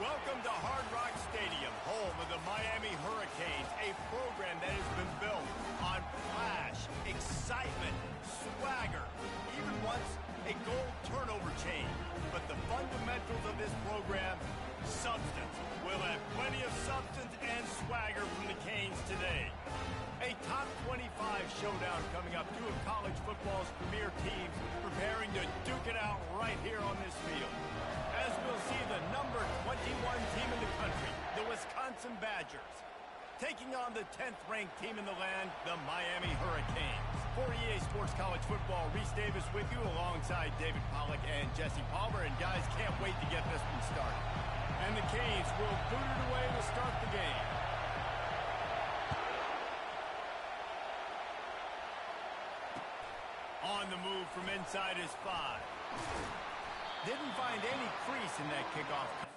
Welcome to Hard Rock Stadium, home of the Miami Hurricanes, a program that has been built on flash, excitement, swagger, even once a goal turnover chain. But the fundamentals of this program, substance. We'll have plenty of substance and swagger from the Canes today. A top 25 showdown coming up. Two of college football's premier teams preparing to duke it out right here on this field. As we'll see the number 21 team in the country, the Wisconsin Badgers, taking on the 10th ranked team in the land, the Miami Hurricanes. For EA Sports College Football, Reese Davis with you alongside David Pollack and Jesse Palmer. And guys, can't wait to get this one started. And the Canes will boot it away to start the game. On the move from inside his 5. Didn't find any crease in that kickoff.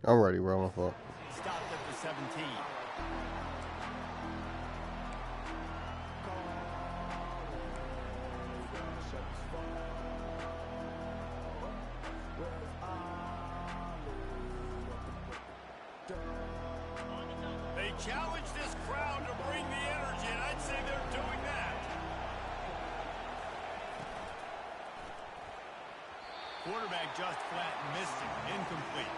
I'm ready, bro. My fault. Stopped at the 17. They challenge this crowd to bring the energy, and I'd say they're doing that. Quarterback just flat missed it. Incomplete.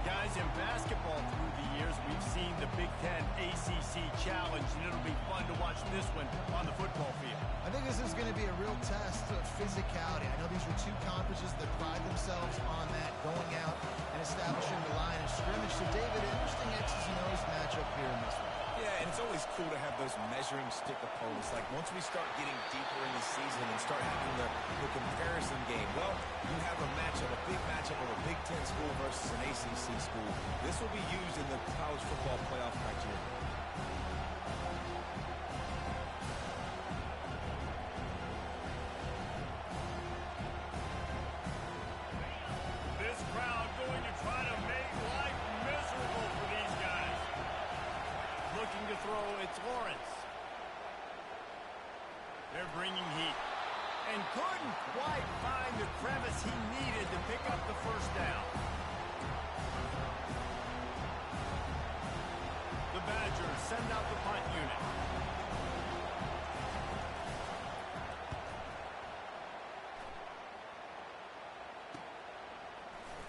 Guys, in basketball through the years, we've seen the Big Ten ACC Challenge, and it'll be fun to watch this one on the football field. I think this is going to be a real test of physicality. I know these are two conferences that pride themselves on that, going out and establishing the line of scrimmage. So, David, interesting X's and O's matchup here in this one. Yeah, and it's always cool to have those measuring stick opponents. Like, once we start getting deeper in the season and start having the comparison game, well, you have a matchup, a big matchup of a Big Ten school versus an ACC school. This will be used in the college football playoff criteria. This crowd going to try to make life miserable for these guys. Looking to throw, it's Lawrence. They're bringing heat. And couldn't quite find the crevice he needed to pick up the first down. The Badgers send out the punt unit.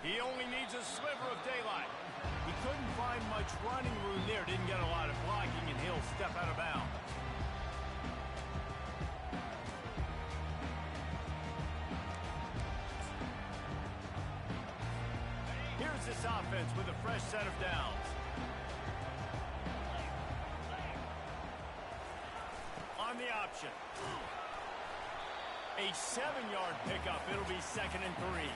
He only needs a sliver of daylight. He couldn't find much running room there. Didn't get a lot of blocking, and he'll step out of bounds. Here's this offense with a fresh set of downs. On the option. A 7-yard pickup. It'll be 2nd and 3.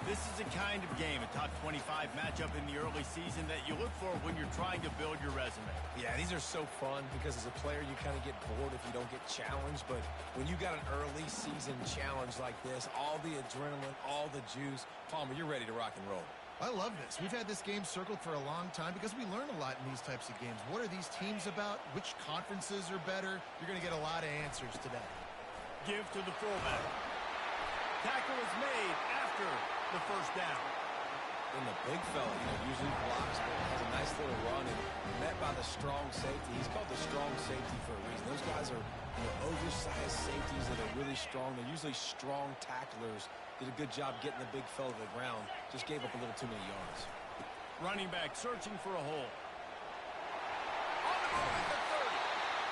This is the kind of game, a top 25 matchup in the early season that you look for when you're trying to build your resume. Yeah, these are so fun because as a player, you kind of get bored if you don't get challenged. But when you got an early season challenge like this, all the adrenaline, all the juice, Palmer, you're ready to rock and roll. I love this. We've had this game circled for a long time because we learn a lot in these types of games. What are these teams about? Which conferences are better? You're going to get a lot of answers today. Give to the fullback. Tackle is made after the first down. And the big fella, usually blocks, but has a nice little run and met by the strong safety. He's called the strong safety for a reason. Those guys are oversized safeties that are really strong. They're usually strong tacklers. Did a good job getting the big fella to the ground. Just gave up a little too many yards. Running back searching for a hole. On the move at the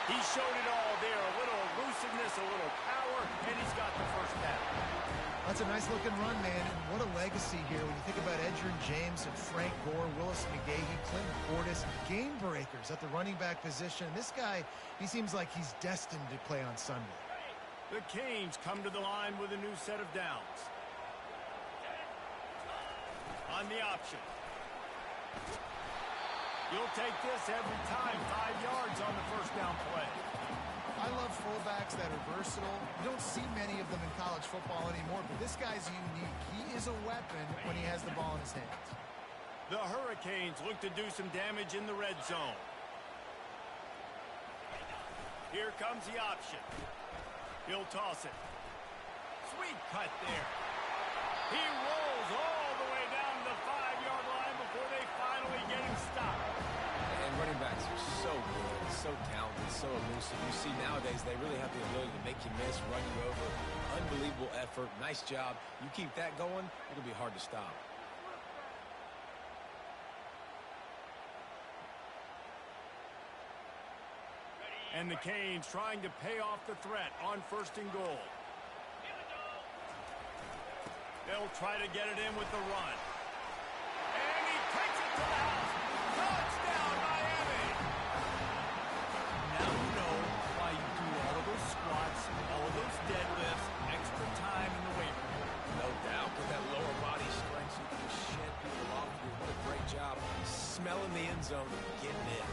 30. He showed it all there. A little elusiveness, a little power, and he's got the first down. That's a nice-looking run, man, and what a legacy here when you think about Edgerrin James and Frank Gore, Willis McGahee, Clinton Portis, game breakers at the running back position. This guy, he seems like he's destined to play on Sunday. The Canes come to the line with a new set of downs. On the option. You'll take this every time. 5 yards on the first down play. I love fullbacks that are versatile. You don't see many of them in college football anymore, but this guy's unique. He is a weapon when he has the ball in his hands. The Hurricanes look to do some damage in the red zone. Here comes the option. He'll toss it. Sweet cut there. He rolls all the way down to the 5-yard line before they finally get him stopped. And running backs are so good, so talented, so elusive. You see nowadays they really have the ability to make you miss, run you over. Unbelievable effort. Nice job. You keep that going, it'll be hard to stop. And the Canes trying to pay off the threat on 1st and goal. They'll try to get it in with the run. And he takes it to the house. Touchdown, Miami! Now you know why you do all of those squats, all of those deadlifts, extra time in the weight room. No doubt. With that lower body strength, you can shed people off here. What a great job smelling the end zone and getting in.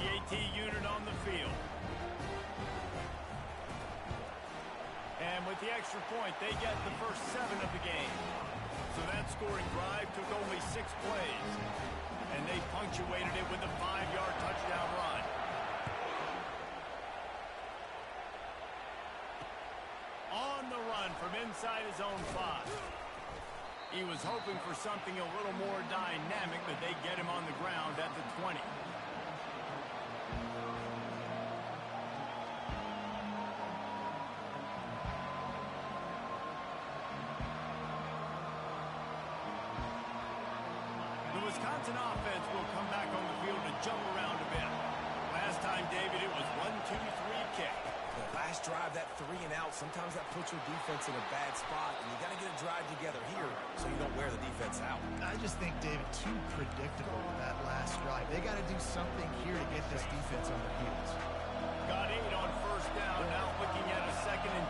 The AT unit on the field. And with the extra point, they get the first 7 of the game. So that scoring drive took only 6 plays. And they punctuated it with a 5-yard touchdown run. On the run from inside his own 5. He was hoping for something a little more dynamic, but they get him on the ground at the 20. The Wisconsin offense will come back on the field to jump around a bit. Last time, David, it was 1-2-3 kick. The last drive, that 3 and out, sometimes that puts your defense in a bad spot, and you got to get a drive together here so you don't wear the defense out. I just think, David, too predictable with that last drive. They got to do something here to get this defense on their heels. Got 8 on 1st down, now looking at a 2nd and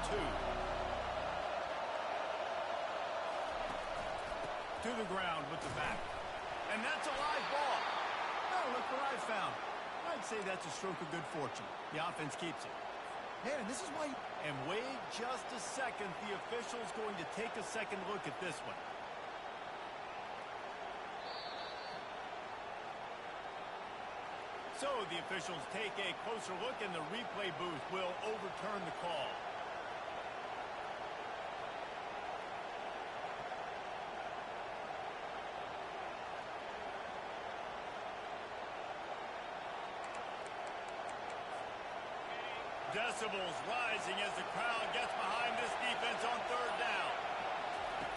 2. To the ground with the back. And that's a live ball. Oh, look what I found. I'd say that's a stroke of good fortune. The offense keeps it. Man, this is why... And wait just a second. The official's going to take a second look at this one. So the officials take a closer look, and the replay booth will overturn the call. Decibels rising as the crowd gets behind this defense on 3rd down.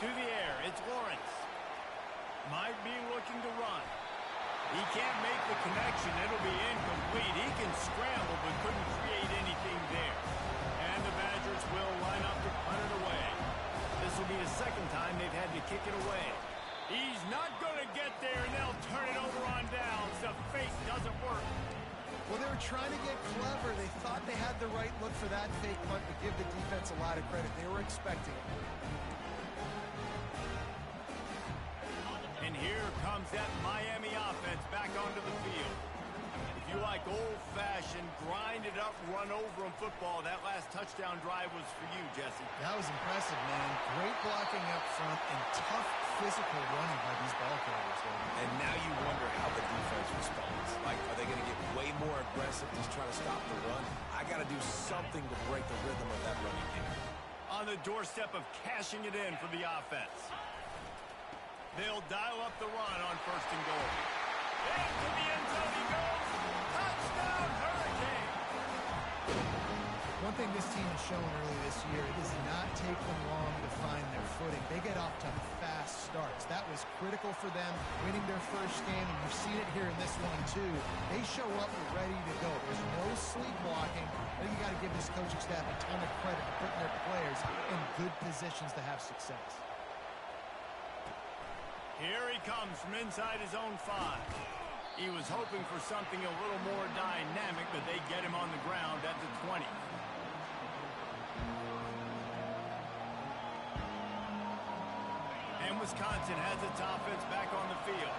To the air, it's Lawrence. Might be looking to run. He can't make the connection. It'll be incomplete. He can scramble, but couldn't create anything there. And the Badgers will line up to punt it away. This will be the 2nd time they've had to kick it away. He's not going to get there, and they'll turn it over on downs. The fake doesn't work. Well, they were trying to get clever. They thought they had the right look for that fake punt, but give the defense a lot of credit. They were expecting it. And here comes that Miami offense back onto the field. If you like old-fashioned, grind-it-up, run-over-'em football, that last touchdown drive was for you, Jesse. That was impressive, man. Great blocking up front and tough physical running by these ball carriers. And now you wonder how the defense responds. Like, are they going to get way more aggressive, just trying to stop the run? I got to do something to break the rhythm of that running game. On the doorstep of cashing it in for the offense. They'll dial up the run on 1st and goal. Into the end zone he goes. Touchdown, Hurricane! One thing this team has shown early this year, it does not take them long to find their footing. They get off to fast starts. That was critical for them, winning their first game, and you've seen it here in this one, too. They show up ready to go. There's no sleepwalking. I think you got to give this coaching staff a ton of credit for putting their players in good positions to have success. Here he comes from inside his own 5. He was hoping for something a little more dynamic, but they get him on the ground at the 20. And Wisconsin has its offense back on the field.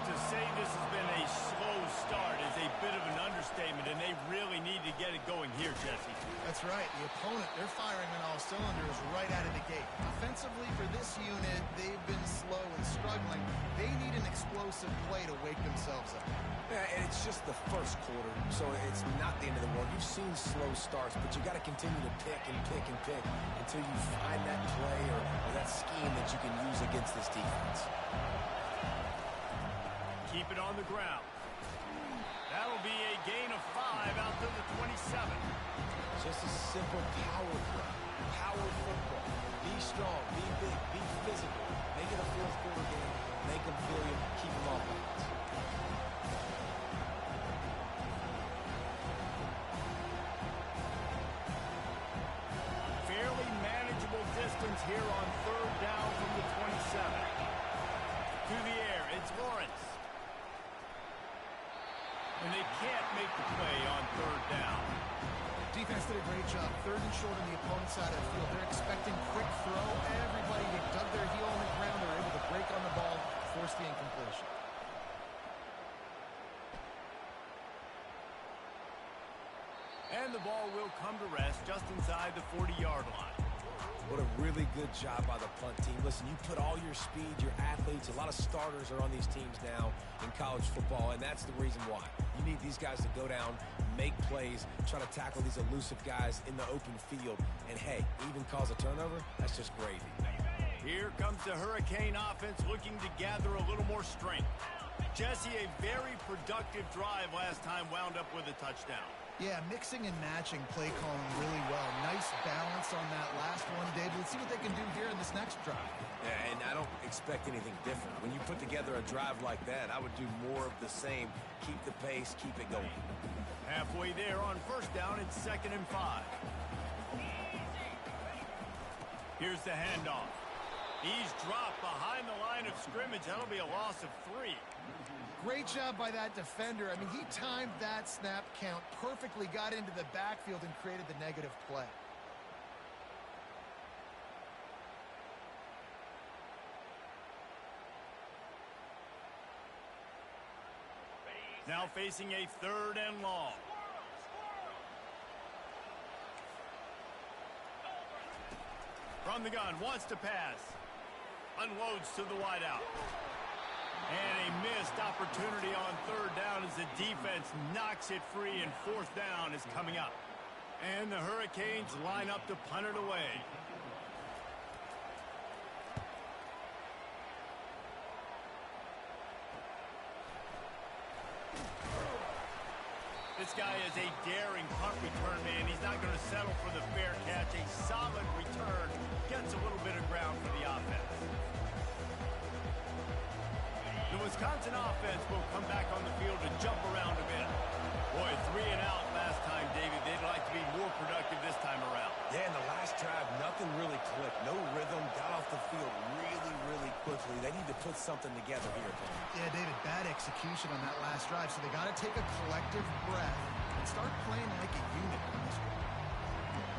To say this has been a slow start is a bit of an understatement, and they really need to get it going here, Jesse. That's right. The opponent, they're firing on all cylinders right out of the gate. Offensively for this unit, they've been slow and struggling. They need an explosive play to wake themselves up. Yeah, and it's just the first quarter, so it's not the end of the world. You've seen slow starts, but you got to continue to pick and pick and pick until you find that play or that scheme that you can use against this defense. Keep it on the ground. That'll be a gain of 5 out to the 27. Just a simple power play. Power football. Be strong, be big, be physical. Make it a fourth quarter game. Make them feel you. Keep them off balance. Fairly manageable distance here on 3rd down from the 27. To the air, it's Lawrence. And they can't make the play on 3rd down. Defense did a great job. 3rd and short on the opponent's side of the field. They're expecting quick throw. Everybody, they dug their heel on the ground. They're able to break on the ball, force the incompletion. And the ball will come to rest just inside the 40-yard line. What a really good job by the punt team. Listen, you put all your speed, your athletes, a lot of starters are on these teams now in college football, and that's the reason why. You need these guys to go down, make plays, try to tackle these elusive guys in the open field, and hey, even cause a turnover, that's just gravy. Here comes the Hurricane offense looking to gather a little more strength. Jesse, a very productive drive last time, wound up with a touchdown. Yeah, mixing and matching play calling really well. Nice balance on that last one, David. Let's see what they can do here in this next drive. Yeah, and I don't expect anything different. When you put together a drive like that, I would do more of the same. Keep the pace, keep it going. Halfway there on 1st down, it's 2nd and 5. Here's the handoff. He's dropped behind the line of scrimmage. That'll be a loss of 3. Great job by that defender. I mean, he timed that snap count perfectly, got into the backfield and created the negative play. Now facing a 3rd and long. From the gun, wants to pass. Unloads to the wideout. And a missed opportunity on 3rd down as the defense knocks it free, and 4th down is coming up. And the Hurricanes line up to punt it away. This guy is a daring punt return man. He's not going to settle for the fair catch. A solid return gets a little bit of ground for the offense. The Wisconsin offense will come back on the field to jump around a bit. Boy, 3 and out last time, David. They'd like to be more productive this time around. Yeah, in the last drive, nothing really clicked. No rhythm, got off the field really quickly. They need to put something together here. Yeah, David, bad execution on that last drive, so they got to take a collective breath and start playing like a unit on this one.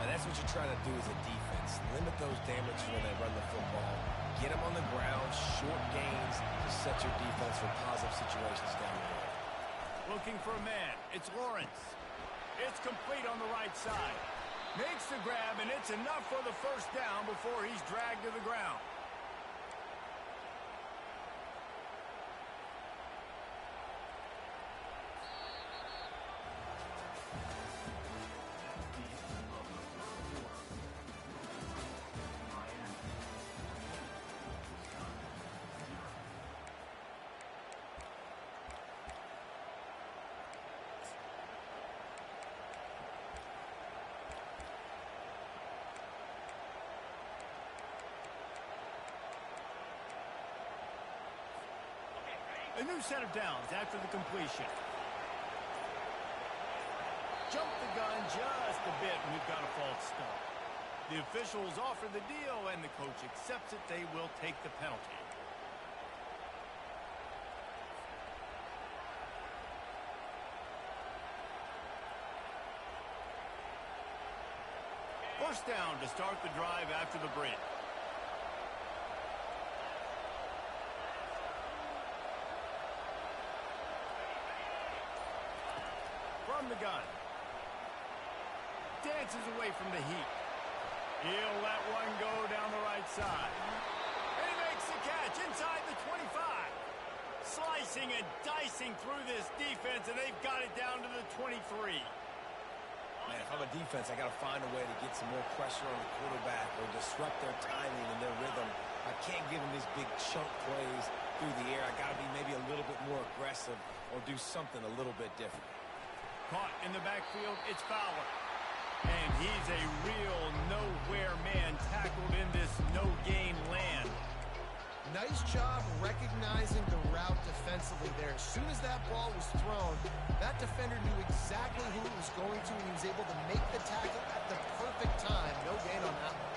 Now, that's what you're trying to do as a defense. Limit those damages when they run the football. Get them on the ground, short gains to set your defense for positive situations down the road. Looking for a man. It's Lawrence. It's complete on the right side. Makes the grab, and it's enough for the 1st down before he's dragged to the ground. A new set of downs after the completion. Jump the gun just a bit, and we've got a false start. The officials offer the deal, and the coach accepts it. They will take the penalty. First down to start the drive after the break. From the gun. Dances away from the heat. He'll let one go down the right side. And he makes the catch inside the 25. Slicing and dicing through this defense, and they've got it down to the 23. Man, if I'm a defense, I got to find a way to get some more pressure on the quarterback or disrupt their timing and their rhythm. I can't give them these big chunk plays through the air. I got to be maybe a little bit more aggressive or do something a little bit different. Caught in the backfield, it's Fowler. And he's a real nowhere man tackled in this no-gain land. Nice job recognizing the route defensively there. As soon as that ball was thrown, that defender knew exactly who it was going to, and he was able to make the tackle at the perfect time. No gain on that one.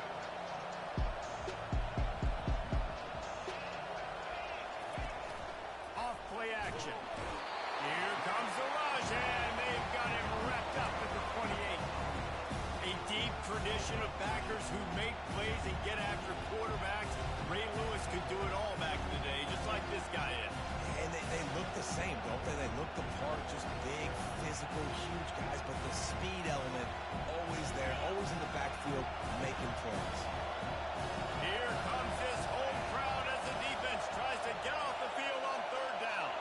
Off play action. Here comes the rush, and they've got him wrapped up at the 28. A deep tradition of backers who make plays and get after quarterbacks. Ray Lewis could do it all back in the day, just like this guy is. And they look the same, don't they? They look the part, just big, physical, huge guys, but the speed element always there, always in the backfield, making plays. Here comes this home crowd as the defense tries to get off the field on third down.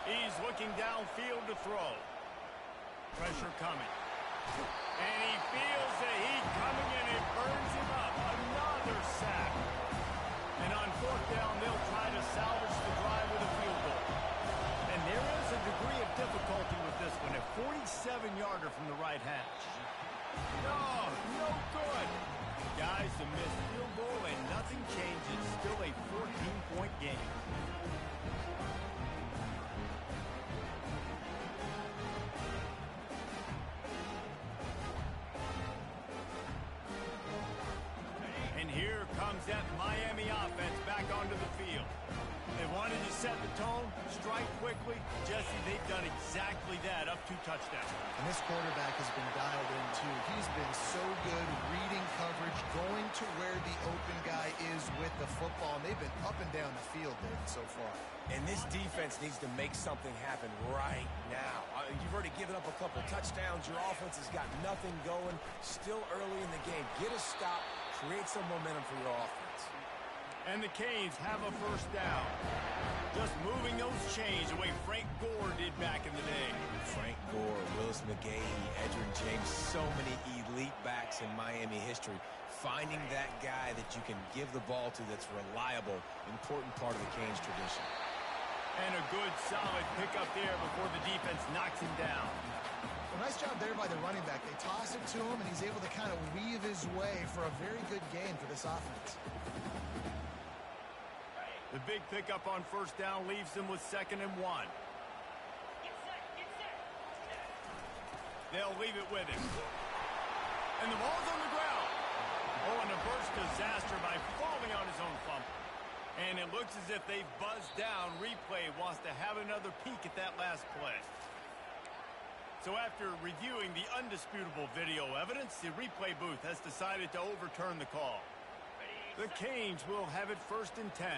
He's looking downfield to throw. Pressure coming. And he feels the heat coming and it burns him up. Another sack. And on fourth down, they'll try to salvage the drive with a field goal. And there is a degree of difficulty with this one. A 47-yarder from the right hash. No good. Guys, a missed field goal and nothing changes. Still a 14-point game. Here comes that Miami offense back onto the field. They wanted to set the tone, strike quickly. Jesse, they've done exactly that, up 2 touchdowns. And this quarterback has been dialed in, too. He's been so good reading coverage, going to where the open guy is with the football, and they've been up and down the field, David, so far. And this defense needs to make something happen right now. You've already given up a couple touchdowns. Your offense has got nothing going. Still early in the game. Get a stop. Create some momentum for your offense. And the Canes have a first down. Just moving those chains the way Frank Gore did back in the day. Frank Gore, Willis McGahee, Edgerrin James, so many elite backs in Miami history. Finding that guy that you can give the ball to that's reliable, important part of the Canes tradition. And a good, solid pickup there before the defense knocks him down. Well, nice job there by the running back. They toss it to him, and he's able to kind of weave his way for a very good gain for this offense. The big pickup on first down leaves them with 2nd and 1. They'll leave it with him. And the ball's on the ground. Oh, and a burst disaster by falling on his own fumble. And it looks as if they've buzzed down. Replay wants to have another peek at that last play. So after reviewing the undisputable video evidence, the replay booth has decided to overturn the call. The Canes will have it 1st and 10.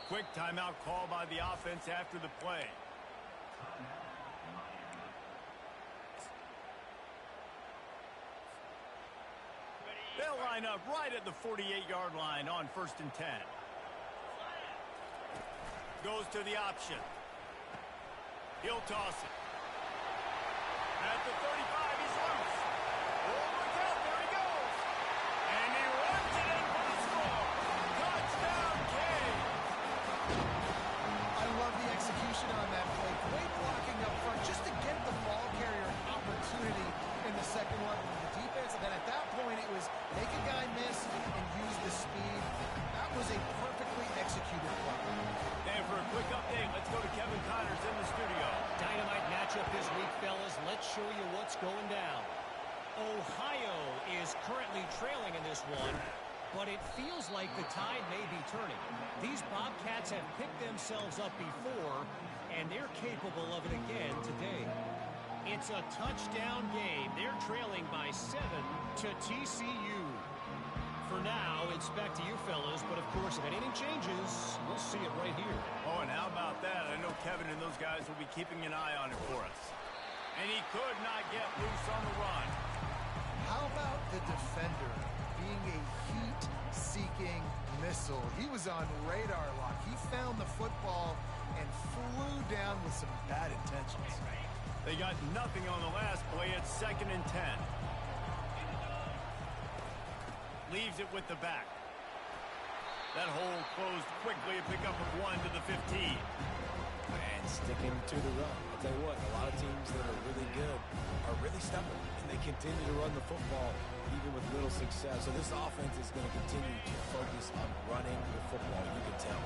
Quick timeout call by the offense after the play. They'll line up right at the 48-yard line on 1st and 10. Goes to the option. He'll toss it. At the 35, he's loose. Oh, look out, there he goes. And he runs it in for the score. Touchdown, Canes. I love the execution on that play. Great blocking up front just to get the ball carrier an opportunity in the second one with the defense. And then at that point, it was make a guy miss and use the speed. That was a perfectly executed play. And for a quick update, let's go to Kevin let's show you what's going down. Ohio is currently trailing in this one, but it feels like the tide may be turning. These Bobcats have picked themselves up before, and they're capable of it again today. It's a touchdown game. They're trailing by 7 to TCU. For now, it's back to you fellas, but of course, if anything changes, we'll see it right here. Oh, and how about that? I know Kevin and those guys will be keeping an eye on it for us. And he could not get loose on the run. How about the defender being a heat-seeking missile? He was on radar lock. He found the football and flew down with some bad intentions. They got nothing on the last play. It's 2nd and 10. Leaves it with the back. That hole closed quickly. A pickup of 1 to the 15. And sticking to the run. I'll tell you what, a lot of teams that are really good are really stubborn, and they continue to run the football even with little success. So this offense is going to continue to focus on running the football, you can tell.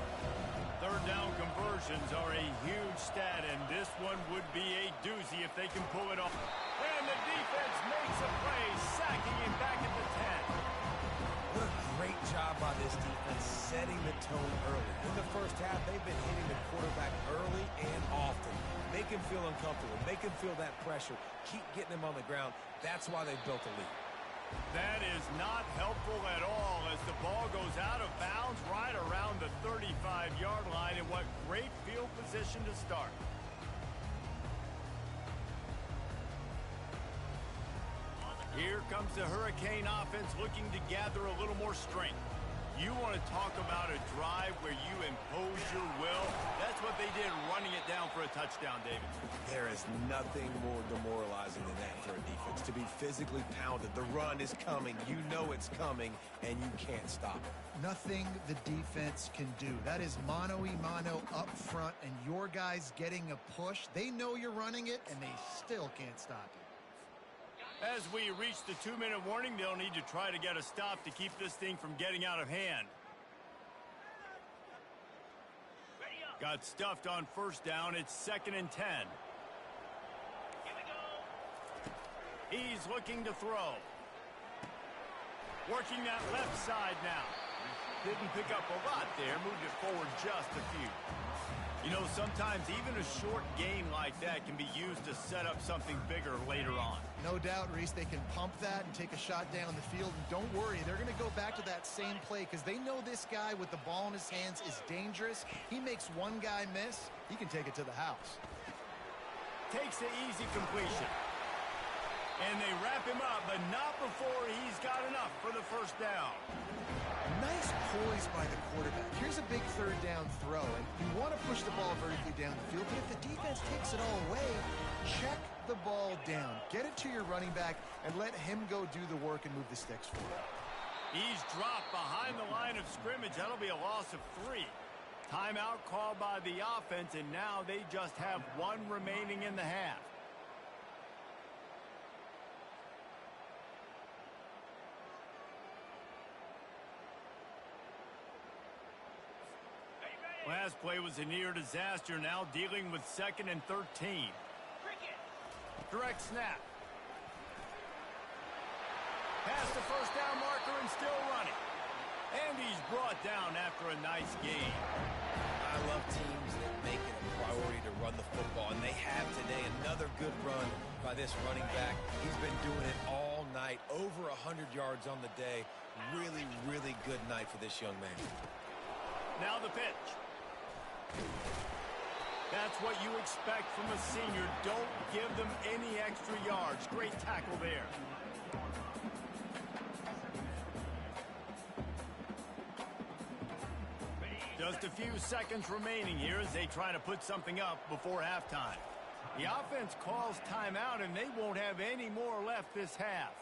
3rd down conversions are a huge stat, and this one would be a doozy if they can pull it off. And the defense makes a play, sacking him back at the 10. What a great job by this defense setting the tone early. In the first half, they've been hitting the quarterback early and often. Make him feel uncomfortable. Make him feel that pressure. Keep getting him on the ground. That's why they built a lead. That is not helpful at all as the ball goes out of bounds right around the 35-yard line. And what great field position to start. Here comes the Hurricane offense looking to gather a little more strength. You want to talk about a drive where you impose your will? That's what they did, running it down for a touchdown, David. There is nothing more demoralizing than that for a defense, to be physically pounded. The run is coming. You know it's coming, and you can't stop it. Nothing the defense can do. That is mano-a-mano up front, and your guys getting a push. They know you're running it, and they still can't stop it. As we reach the 2-minute warning, they'll need to try to get a stop to keep this thing from getting out of hand. Got stuffed on 1st down. It's 2nd and 10. He's looking to throw. Working that left side now. Didn't pick up a lot there. Moved it forward just a few. You know, sometimes even a short game like that can be used to set up something bigger later on. No doubt, Reese, they can pump that and take a shot down the field. And don't worry, they're going to go back to that same play because they know this guy with the ball in his hands is dangerous. He makes one guy miss, he can take it to the house. Takes the easy completion. And they wrap him up, but not before he's got enough for the 1st down. Nice poise by the quarterback. Here's a big 3rd down throw, and you want to push the ball vertically down the field, but if the defense takes it all away, check the ball down. Get it to your running back and let him go do the work and move the sticks for you. He's dropped behind the line of scrimmage. That'll be a loss of 3. Timeout called by the offense, and now they just have 1 remaining in the half. Last play was a near disaster, now dealing with 2nd and 13. Direct snap. Past the 1st down marker and still running. And he's brought down after a nice gain. I love teams that make it a priority to run the football, and they have today. Another good run by this running back. He's been doing it all night, over 100 yards on the day. Really, really good night for this young man. Now the pitch. That's what you expect from a senior. Don't give them any extra yards. Great tackle there. Just a few seconds remaining here as they try to put something up before halftime. The offense calls timeout, and they won't have any more left this half.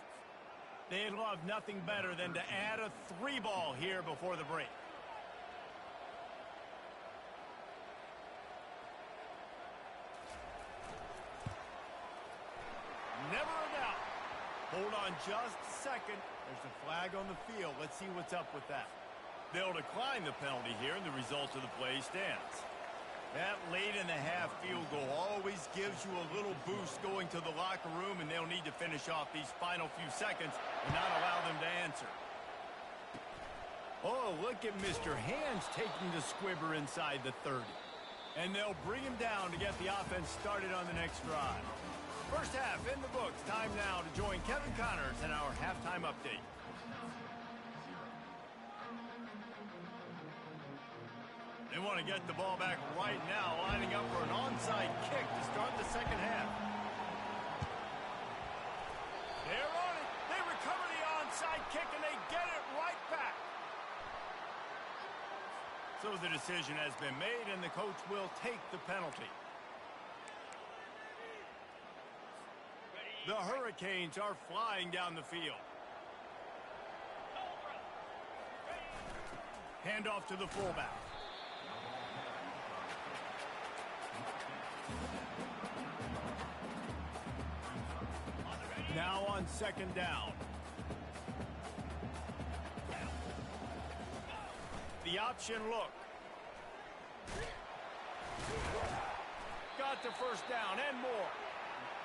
They'd love nothing better than to add a 3-ball here before the break. Never a doubt. Hold on just a second. There's a flag on the field. Let's see what's up with that. They'll decline the penalty here, and the result of the play stands. That late in the half field goal always gives you a little boost going to the locker room, and they'll need to finish off these final few seconds and not allow them to answer. Oh, look at Mr. Hands taking the squibber inside the 30. And they'll bring him down to get the offense started on the next drive. First half in the books. Time now to join Kevin Connors in our halftime update. They want to get the ball back right now, lining up for an onside kick to start the second half. They're on it. They recover the onside kick, and they get it right back. So the decision has been made, and the coach will take the penalty. The Hurricanes are flying down the field. Handoff to the fullback. Now on second down. The option look. Got the first down and more.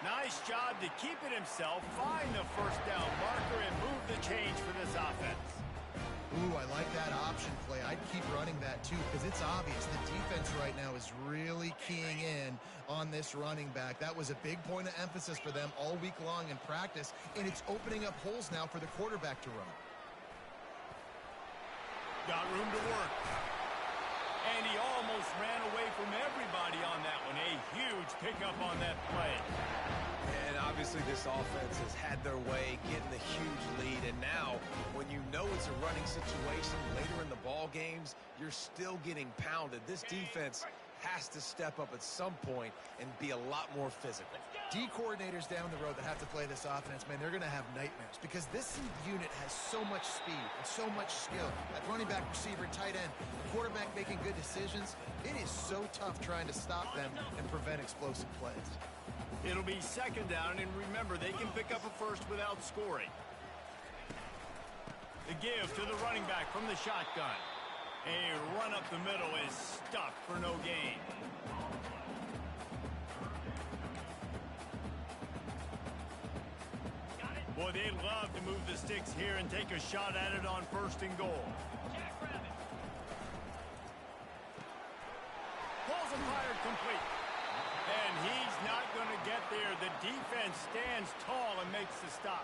Nice job to keep it himself, find the first down marker, and move the change for this offense. Ooh, I like that option play. I'd keep running that too, because it's obvious the defense right now is really keying in on this running back. That was a big point of emphasis for them all week long in practice, and it's opening up holes now for the quarterback to run. Got room to work. And he almost ran away from everybody on that one. A huge pickup on that play. And obviously this offense has had their way, getting the huge lead. And now, when you know it's a running situation later in the ball games, you're still getting pounded. This defense has to step up at some point and be a lot more physical. D coordinators down the road that have to play this offense, man, they're going to have nightmares because this unit has so much speed and so much skill. At running back, receiver, tight end, the quarterback making good decisions. It is so tough trying to stop them and prevent explosive plays. It'll be second down, and remember, they can pick up a first without scoring. The give to the running back from the shotgun. A run up the middle is stuck for no gain. Boy, they'd love to move the sticks here and take a shot at it on first and goal. Pulls and fired complete. And he's not going to get there. The defense stands tall and makes the stop.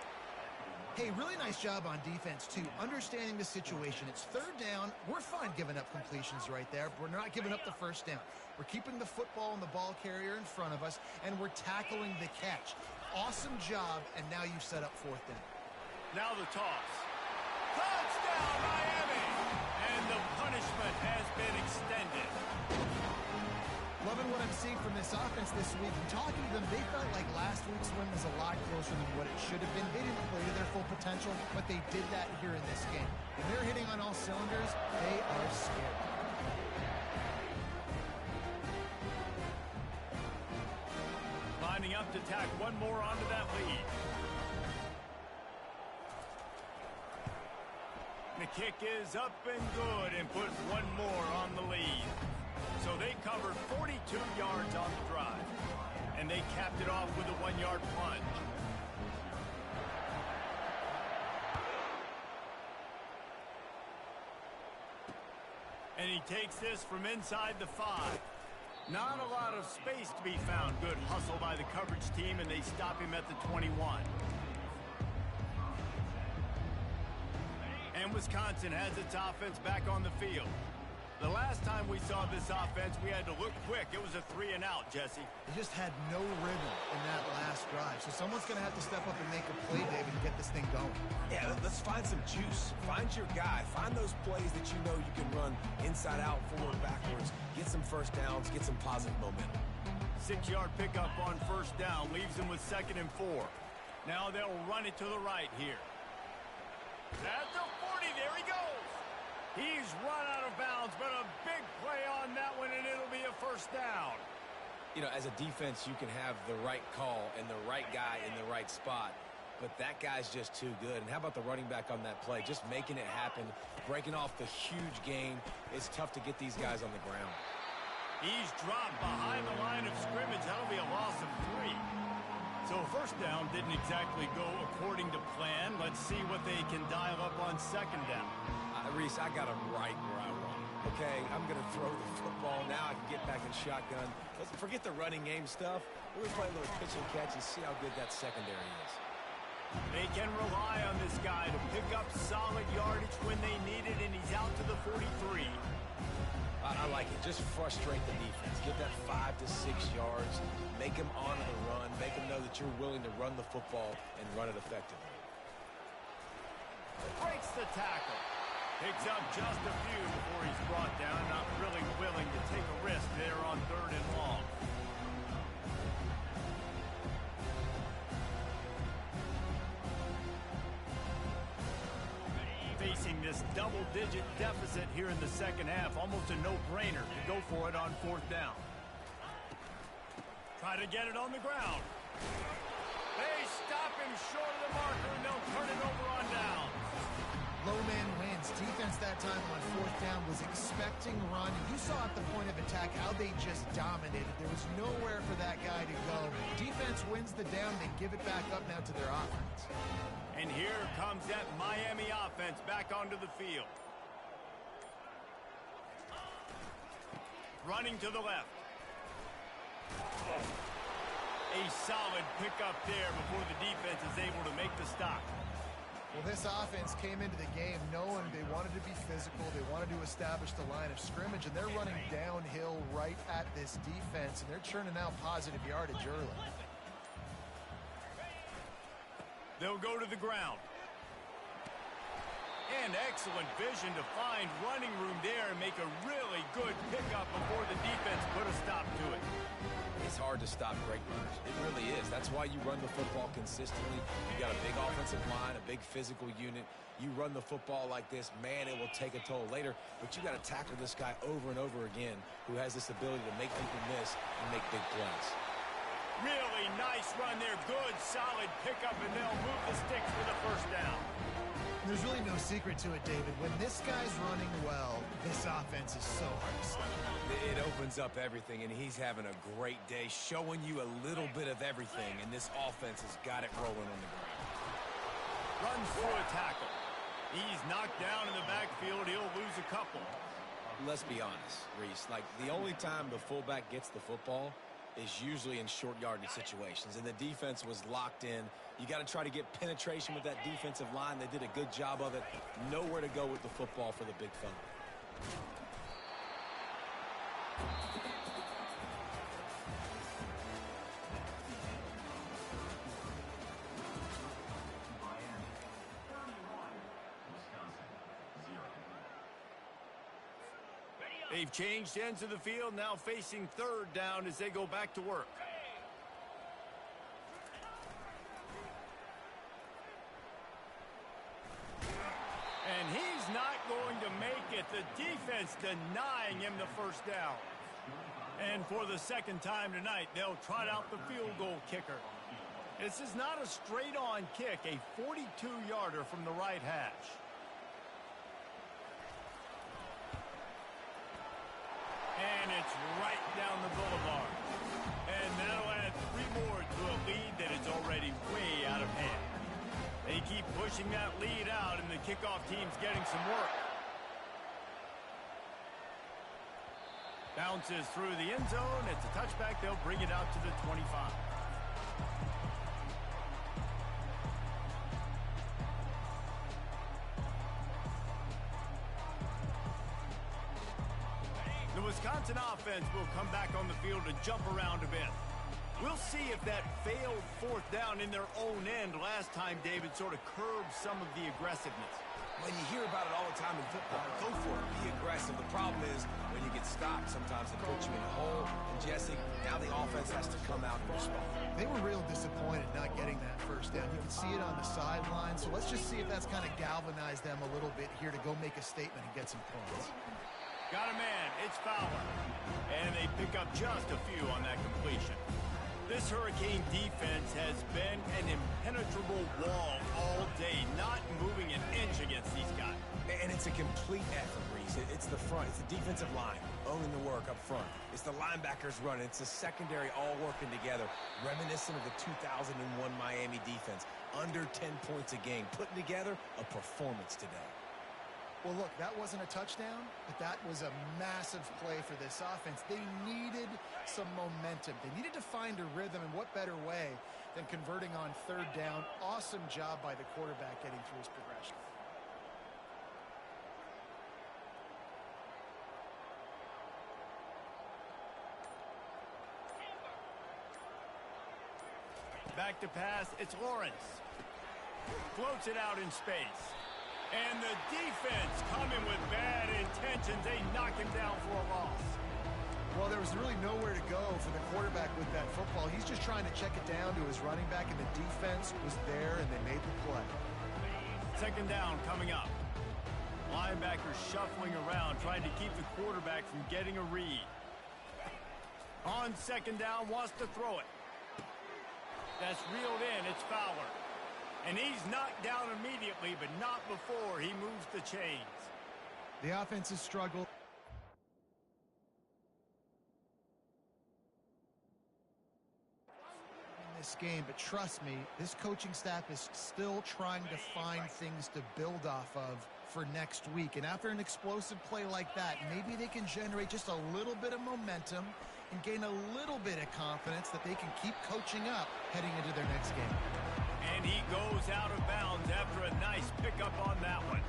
Hey, really nice job on defense, too. Understanding the situation. It's third down. We're fine giving up completions right there. We're not giving up the first down. We're keeping the football and the ball carrier in front of us, and we're tackling the catch. Awesome job, and now you set up fourth down. Now the toss. Touchdown, Miami! And the punishment has been extended. Loving what I'm seeing from this offense this week. And talking to them, they felt like last week's win was a lot closer than what it should have been. They didn't play to their full potential, but they did that here in this game. When they're hitting on all cylinders, they are scary. Lining up to tack one more onto that lead. The kick is up and good and put one more on the lead. So they covered 42 yards on the drive. And they capped it off with a 1-yard plunge. And he takes this from inside the 5. Not a lot of space to be found. Good hustle by the coverage team, and they stop him at the 21. And Wisconsin has its offense back on the field. The last time we saw this offense, we had to look quick. It was a 3-and-out, Jesse. They just had no rhythm in that last drive. So someone's going to have to step up and make a play, David, and get this thing going. Yeah, let's find some juice. Find your guy. Find those plays that you know you can run inside out, forward, backwards. Get some first downs. Get some positive momentum. 6-yard pickup on first down. Leaves them with 2nd and 4. Now they'll run it to the right here. At the 40, there he goes. He's run out of bounds, but a big play on that one, and it'll be a first down. You know, as a defense, you can have the right call and the right guy in the right spot, but that guy's just too good. And how about the running back on that play? Just making it happen, breaking off the huge gain. It's tough to get these guys on the ground. He's dropped behind the line of scrimmage. That'll be a loss of 3. So first down didn't exactly go according to plan. Let's see what they can dial up on second down. Reese, I got him right where I want him. Okay, I'm going to throw the football. Now I can get back in shotgun. Let's forget the running game stuff. We're going to play a little pitch and catch and see how good that secondary is. They can rely on this guy to pick up solid yardage when they need it, and he's out to the 43. I like it. Just frustrate the defense. Get that 5 to 6 yards. Make them honor the run. Make them know that you're willing to run the football and run it effectively. Breaks the tackle. Picks up just a few before he's brought down. Not really willing to take a risk there on 3rd and long. Facing this double-digit deficit here in the second half, almost a no-brainer to go for it on 4th down. Try to get it on the ground. They stop him short of the marker, and they'll turn it over on down. Low man wins. Defense that time on 4th down was expecting run. You saw at the point of attack how they just dominated. There was nowhere for that guy to go. Defense wins the down. They give it back up now to their offense. And here comes that Miami offense back onto the field. Running to the left. A solid pickup there before the defense is able to make the stop. Well, this offense came into the game knowing they wanted to be physical. They wanted to establish the line of scrimmage, and they're running downhill right at this defense, and they're churning out positive yardage early. They'll go to the ground. And excellent vision to find running room there and make a really good pickup before the defense put a stop to it. It's hard to stop great runners. It really is. That's why you run the football consistently. You got a big offensive line, a big physical unit. You run the football like this, man, it will take a toll later. But you got to tackle this guy over and over again who has this ability to make people miss and make big plays. Really nice run there. Good, solid pickup, and they'll move the sticks for the first down. There's really no secret to it, David. When this guy's running well, this offense is so hard to stop. It opens up everything, and he's having a great day, showing you a little bit of everything, and this offense has got it rolling on the ground. Runs through a tackle. He's knocked down in the backfield. He'll lose a couple. Let's be honest, Reese. Like, the only time the fullback gets the football is usually in short yardage situations, and the defense was locked in. You got to try to get penetration with that defensive line. They did a good job of it. Nowhere to go with the football for the big fella. They've changed ends of the field, now facing 3rd down as they go back to work. And he's not going to make it. The defense denying him the first down. And for the second time tonight, they'll trot out the field goal kicker. This is not a straight-on kick, a 42-yarder from the right hash. And it's right down the boulevard. And that'll add 3 more to a lead that is already way out of hand. They keep pushing that lead out, and the kickoff team's getting some work. Bounces through the end zone. It's a touchback. They'll bring it out to the 25. The Wisconsin offense will come back on the field to jump around a bit. We'll see if that failed 4th down in their own end last time, David, sort of curbed some of the aggressiveness. When you hear about it all the time in football, go for it. Be aggressive. The problem is when you get stopped, sometimes it puts you in a hole. And Jesse, now the offense has to come out and respond. They were real disappointed not getting that first down. You can see it on the sideline. So let's just see if that's kind of galvanized them a little bit here to go make a statement and get some points. Got a man. It's Fowler. And they pick up just a few on that completion. This Hurricane defense has been an impenetrable wall all day, not moving an inch against these guys. And it's a complete effort, Reese. It's the front. It's the defensive line. owning the work up front. It's the linebackers running. It's the secondary all working together, reminiscent of the 2001 Miami defense. Under 10 points a game, putting together a performance today. Well, look, that wasn't a touchdown, but that was a massive play for this offense. They needed some momentum. They needed to find a rhythm, and what better way than converting on third down. Awesome job by the quarterback getting through his progression. Back to pass, it's Lawrence. Floats it out in space. And the defense coming with bad intentions. They knock him down for a loss. Well, there was really nowhere to go for the quarterback with that football. He's just trying to check it down to his running back, and the defense was there, and they made the play. Second down coming up. Linebacker shuffling around, trying to keep the quarterback from getting a read. On second down, wants to throw it. That's reeled in. It's Fowler. And he's knocked down immediately, but not before he moves the chains. The offense has struggled in this game, but trust me, this coaching staff is still trying to find things to build off of for next week. And after an explosive play like that, maybe they can generate just a little bit of momentum and gain a little bit of confidence that they can keep coaching up heading into their next game. And he goes out of bounds after a nice pickup on that one.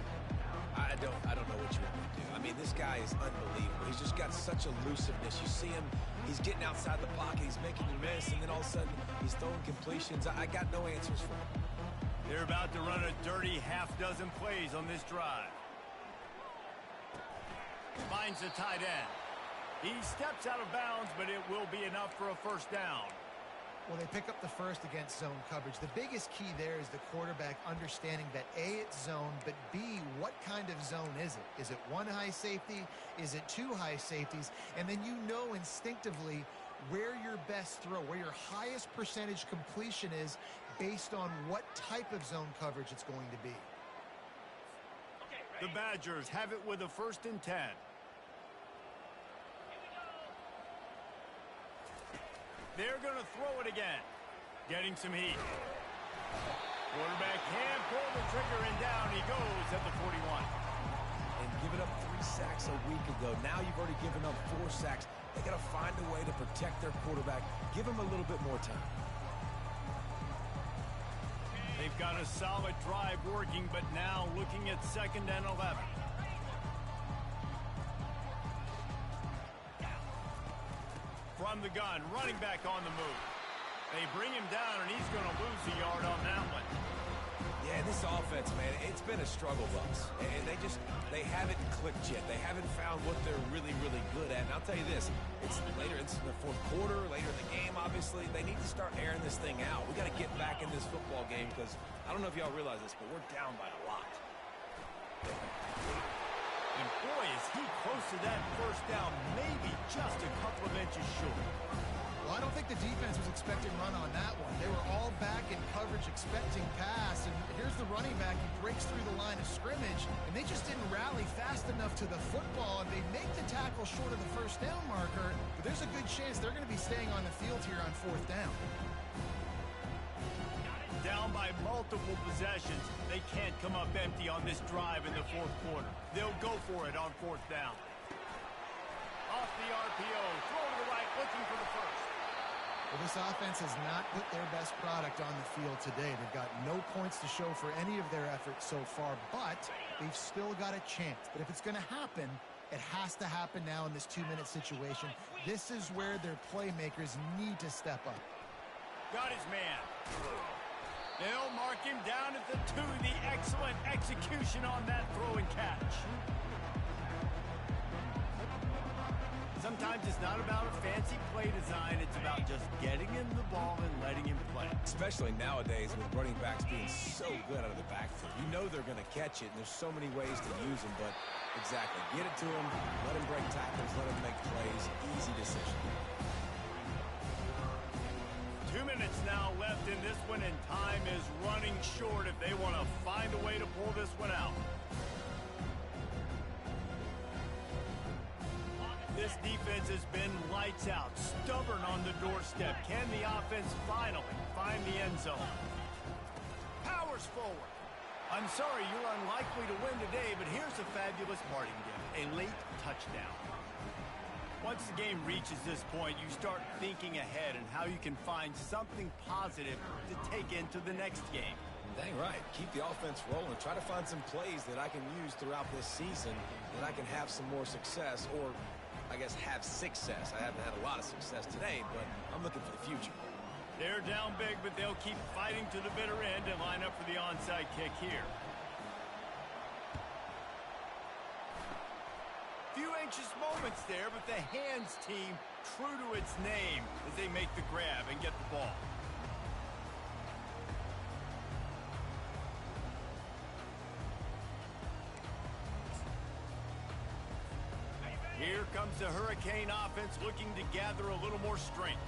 I don't know what you want me to do. I mean, this guy is unbelievable. He's just got such elusiveness. You see him, he's getting outside the pocket, he's making you miss, and then all of a sudden, he's throwing completions. I got no answers for him. They're about to run a dirty half-dozen plays on this drive. Finds the tight end. He steps out of bounds, but it will be enough for a first down. Well, they pick up the first against zone coverage. The biggest key there is the quarterback understanding that A, it's zone, but B, what kind of zone is it? Is it one high safety? Is it two high safeties? And then you know instinctively where your best throw, where your highest percentage completion is based on what type of zone coverage it's going to be. The Badgers have it with a 1st and 10. They're going to throw it again. Getting some heat. Quarterback can't pull the trigger, and down he goes at the 41. And giving up 3 sacks a week ago. Now you've already given up 4 sacks. They got to find a way to protect their quarterback. Give him a little bit more time. They've got a solid drive working, but now looking at 2nd and 11. From the gun, running back on the move. They bring him down, and he's going to lose a yard on that one. Yeah, this offense, man, it's been a struggle bus. And they haven't clicked yet. They haven't found what they're really, really good at. And I'll tell you this, it's in the 4th quarter, later in the game, obviously. They need to start airing this thing out. We got to get back in this football game because I don't know if y'all realize this, but we're down by a lot. And boy, is he close to that first down, maybe just a couple of inches short. Well, I don't think the defense was expecting run on that one. They were all back in coverage expecting pass, and here's the running back. He breaks through the line of scrimmage, and they just didn't rally fast enough to the football, and they make the tackle short of the first down marker, but there's a good chance they're going to be staying on the field here on 4th down. Down by multiple possessions. They can't come up empty on this drive in the 4th quarter. They'll go for it on 4th down. Off the RPO, throw to the right, looking for the first. Well, this offense has not put their best product on the field today. They've got no points to show for any of their efforts so far, but they've still got a chance. But if it's going to happen, it has to happen now in this 2-minute situation. This is where their playmakers need to step up. Got his man. They'll mark him down at the 2. The excellent execution on that throw and catch. Sometimes it's not about a fancy play design. It's about just getting him the ball and letting him play. Especially nowadays with running backs being so good out of the backfield. You know they're going to catch it, and there's so many ways to use them, but exactly. Get it to him, let him break tackles, let him make plays. Easy decision. 2 minutes now left in this one, and time is running short if they want to find a way to pull this one out. This defense has been lights out, stubborn on the doorstep. Can the offense finally find the end zone? Powers forward. I'm sorry, you're unlikely to win today, but here's a fabulous parting gift, a late touchdown. Once the game reaches this point, you start thinking ahead and how you can find something positive to take into the next game. Dang right. Keep the offense rolling. Try to find some plays that I can use throughout this season that I can have some more success, or I guess have success. I haven't had a lot of success today, but I'm looking for the future. They're down big, but they'll keep fighting to the bitter end and line up for the onside kick here. Few anxious moments there, but the hands team true to its name as they make the grab and get the ball. Here comes the Hurricane offense looking to gather a little more strength.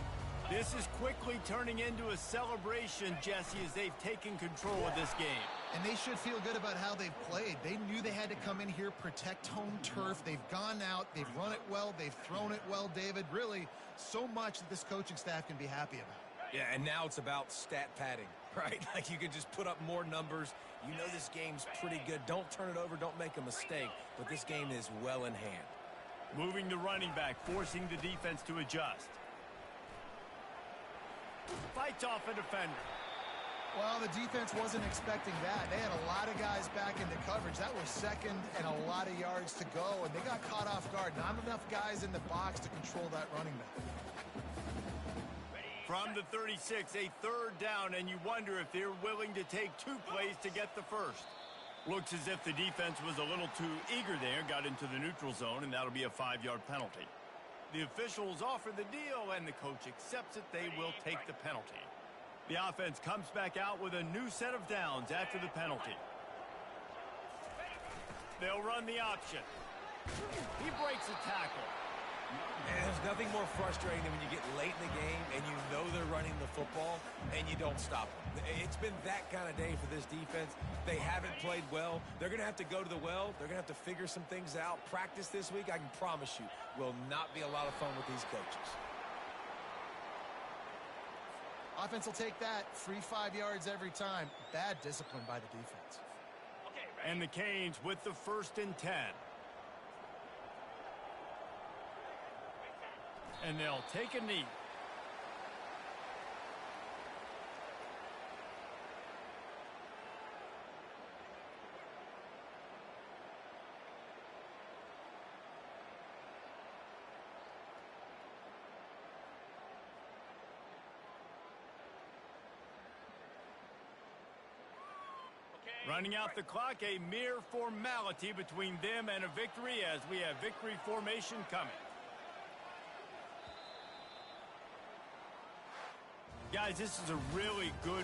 This is quickly turning into a celebration, Jesse, as they've taken control of this game. And they should feel good about how they've played. They knew they had to come in here, protect home turf. They've gone out, they've run it well, they've thrown it well, David. Really, so much that this coaching staff can be happy about. Yeah, and now it's about stat padding, right? Like you can just put up more numbers. You know this game's pretty good. Don't turn it over, don't make a mistake. But this game is well in hand. Moving the running back, forcing the defense to adjust. Fights off a defender. Well, the defense wasn't expecting that. They had a lot of guys back into coverage. That was second and a lot of yards to go, and they got caught off guard. Not enough guys in the box to control that running back. From the 36, a third down, and you wonder if they're willing to take two plays to get the first. Looks as if the defense was a little too eager there, got into the neutral zone, and that'll be a 5-yard penalty. The officials offer the deal, and the coach accepts it. They will take the penalty. The offense comes back out with a new set of downs after the penalty. They'll run the option. He breaks a tackle. And there's nothing more frustrating than when you get late in the game and you know they're running the football and you don't stop them. It's been that kind of day for this defense. They haven't played well. They're going to have to go to the well. They're going to have to figure some things out. Practice this week, I can promise you, will not be a lot of fun with these coaches. Offense will take that. Free 5 yards every time. Bad discipline by the defense. And the Canes with the 1st and 10. And they'll take a knee. Running out the clock, a mere formality between them and a victory as we have victory formation coming. Guys, this is a really good